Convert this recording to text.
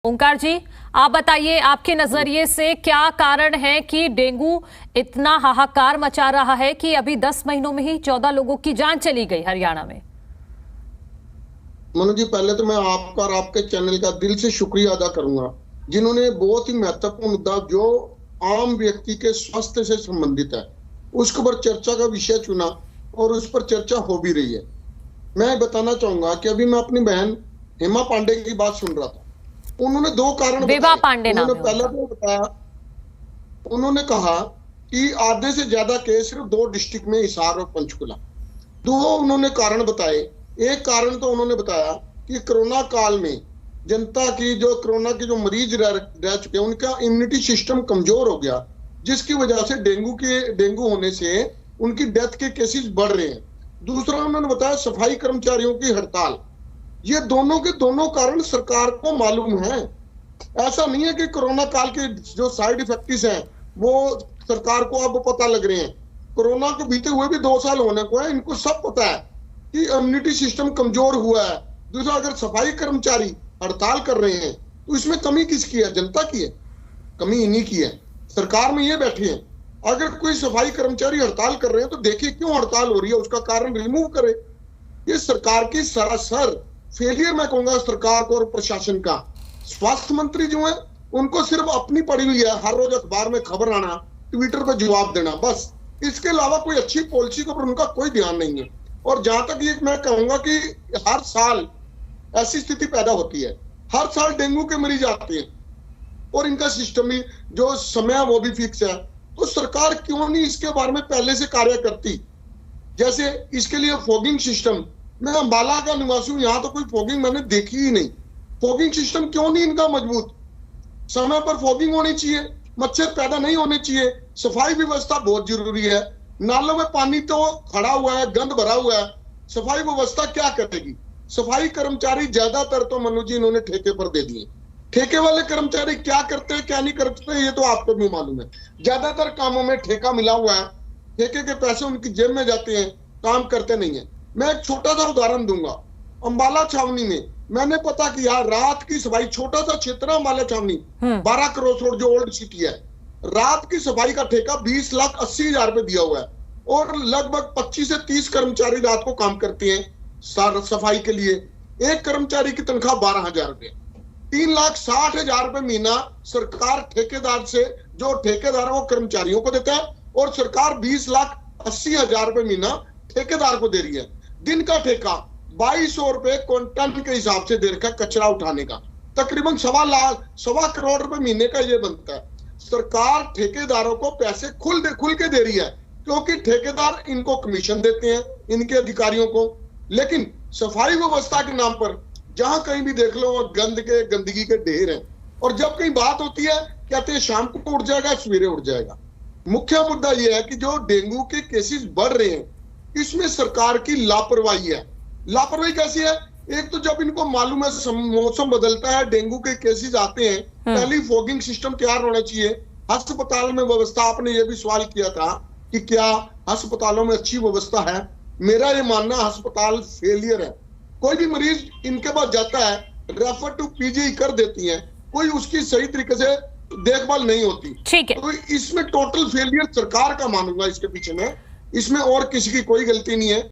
ओंकार जी, आप बताइए, आपके नजरिए से क्या कारण है कि डेंगू इतना हाहाकार मचा रहा है कि अभी 10 महीनों में ही 14 लोगों की जान चली गई हरियाणा में। मनु जी, पहले तो मैं आपका और आपके चैनल का दिल से शुक्रिया अदा करूंगा, जिन्होंने बहुत ही महत्वपूर्ण मुद्दा जो आम व्यक्ति के स्वास्थ्य से संबंधित है उसके ऊपर चर्चा का विषय चुना और उस पर चर्चा हो भी रही है। मैं बताना चाहूंगा कि अभी मैं अपनी बहन हेमा पांडे की बात सुन रहा था। उन्होंने दो कारण विभा बताए। पांडे नाम उन्होंने है पहले उनका। तो बताया, उन्होंने कहा कि आधे से ज्यादा केस सिर्फ दो डिस्ट्रिक्ट में, हिसार और पंचकुला। दो उन्होंने कारण बताए। एक कारण तो उन्होंने बताया कि कोरोना काल में जनता की जो कोरोना के जो मरीज रह चुके हैं उनका इम्यूनिटी सिस्टम कमजोर हो गया, जिसकी वजह से डेंगू होने से उनकी डेथ के केसेस बढ़ रहे हैं। दूसरा उन्होंने बताया सफाई कर्मचारियों की हड़ताल। ये दोनों के दोनों कारण सरकार को मालूम है। ऐसा नहीं है कि कोरोना काल के जो साइड इफेक्ट्स हैं वो सरकार को अब पता लग रहे हैं। कोरोना को बीते हुए भी 2 साल होने को है, इनको सब पता है कि इम्यूनिटी सिस्टम कमजोर हुआ है। दूसरा, अगर सफाई कर्मचारी हड़ताल कर रहे हैं तो इसमें कमी किसकी है? जनता की है, कमी इन्हीं की है। सरकार में ये बैठे हैं। अगर कोई सफाई कर्मचारी हड़ताल कर रहे हैं तो देखिए क्यों हड़ताल हो रही है, उसका कारण रिमूव करे। ये सरकार की सरासर फेलियर मैं कहूंगा सरकार को और प्रशासन का। स्वास्थ्य मंत्री जो है उनको सिर्फ अपनी पड़ी हुई है, हर रोज अखबार में खबर आना, ट्विटर पर जवाब देना, बस। इसके अलावा कोई अच्छी पॉलिसी के ऊपर उनका कोई ध्यान नहीं है। और जहां तक ये मैं कहूंगा कि हर साल ऐसी स्थिति पैदा होती है, हर साल डेंगू के मरीज आते हैं और इनका सिस्टम ही जो समय है वो भी फिक्स है। तो सरकार क्यों नहीं इसके बारे में पहले से कार्य करती? जैसे इसके लिए फॉगिंग सिस्टम, मैं अंबाला का निवासी हूं, यहां तो कोई फॉगिंग मैंने देखी ही नहीं। फॉगिंग सिस्टम क्यों नहीं इनका मजबूत? समय पर फॉगिंग होनी चाहिए, मच्छर पैदा नहीं होने चाहिए। सफाई व्यवस्था बहुत जरूरी है। नालों में पानी तो खड़ा हुआ है, गंद भरा हुआ है, सफाई व्यवस्था क्या करेगी? सफाई कर्मचारी ज्यादातर तो मनु जी इन्होंने ठेके पर दे दिए। ठेके वाले कर्मचारी क्या करते हैं क्या नहीं करते ये तो आपको भी मालूम है। ज्यादातर कामों में ठेका मिला हुआ है, ठेके के पैसे उनकी जेब में जाते हैं, काम करते नहीं है। मैं एक छोटा सा उदाहरण दूंगा। अंबाला छावनी में मैंने पता किया, रात की सफाई, छोटा सा क्षेत्र अंबाला छावनी, 12 क्रॉस रोड जो ओल्ड सिटी है, रात की सफाई का ठेका 20,80,000 रुपए दिया हुआ है और लगभग 25 से 30 कर्मचारी रात को काम करते हैं सफाई के लिए। एक कर्मचारी की तनख्वाह 12,000 रुपए, 3,60,000 रुपए महीना सरकार ठेकेदार से, जो ठेकेदार है वो कर्मचारियों को देता है और सरकार 20,80,000 रुपए महीना ठेकेदार को दे रही है। दिन का ठेका 2,200 रुपए टन के हिसाब से दे रखा है कचरा उठाने का। तकरीबन 1.25 करोड़ रुपए महीने का ये बनता है। सरकार ठेकेदारों को पैसे खुल के दे रही है क्योंकि ठेकेदार इनको कमीशन देते हैं, इनके अधिकारियों को। लेकिन सफाई व्यवस्था के नाम पर जहां कहीं भी देख लो गंदगी के ढेर हैं। और जब कहीं बात होती है कहते हैं शाम को उड़ जाएगा, सवेरे उड़ जाएगा। मुख्य मुद्दा यह है कि जो डेंगू के केसेस बढ़ रहे हैं इसमें सरकार की लापरवाही है। लापरवाही कैसी है? एक तो जब इनको मालूम है मौसम बदलता है, डेंगू के केसेस आते हैं, पहले फॉगिंग सिस्टम तैयार होना चाहिए। अस्पताल में व्यवस्था, आपने ये भी सवाल किया था कि क्या अस्पतालों में अच्छी व्यवस्था है। मेरा ये मानना अस्पताल फेलियर है। कोई भी मरीज इनके पास जाता है, रेफर टू पीजी कर देती है, कोई उसकी सही तरीके से देखभाल नहीं होती। ठीक है, तो इसमें टोटल फेलियर सरकार का मानूंगा इसके पीछे में, इसमें और किसी की कोई गलती नहीं है।